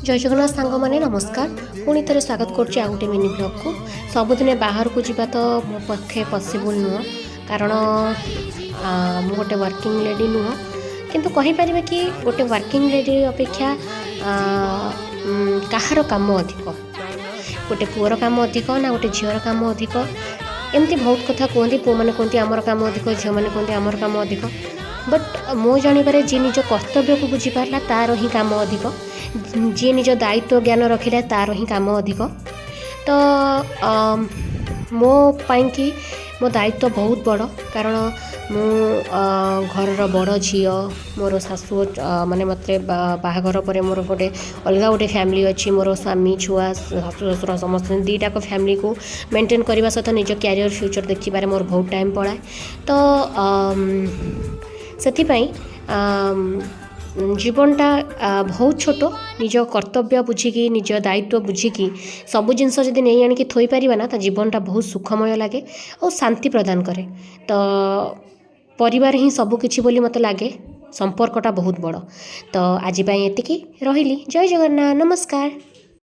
जय जगन्नाथ सांग मैंने नमस्कार पुणी थे स्वागत करुच्चे आ गोटे मिनी ब्लॉग को सबुदिन बाहर को जावा तो मो पक्षे पॉसिबल नुह कारण मु गोटे वर्किंग लेडी नुह किंतु कहीपर कि गोटे वर्किंग लेडी अपेक्षा कहार काम अधिक गोटे पुअर काम अधिक ना गोटे झीवर काम अधिक एमती बहुत कथा कहते पुआ मैंने कहते आमर काम अधिक झील मैंने कहते आमर काम अधिक बट मो जानिबारे जी निज कर्तव्य को बुझीपारा तार ही काम अधिक जी निज दायित्व ज्ञान रखिला तार ही काम अधिक तो मो पाई कि मो दायित्व बहुत बड़ कारण मु घर बड़ झी मोर शाशु माने मत बाहाघर पर मोर गोटे अलग गोटे फैमिली अच्छी मोर स्वामी छुआ शाशु शशुर समस्त दुईटाक फैमिली को मेंटेन करने सहित निज कैरियर फ्यूचर देखिबारे मोर बहुत टाइम पड़ाए तो सेथिपाई जीवनटा बहुत छोट निज कर्तव्य बुझिकी निज दायित्व बुझिकी सबु जिनस जदि नहीं आणिकी थोई पारिबा ना तो जीवनटा बहुत सुखमय लगे और शांति प्रदान करे तो परिवार ही सबु किछि बोली मते लागे संपर्कटा बहुत बड़ तो आज एतिकी रहिली जय जगन्नाथ नमस्कार।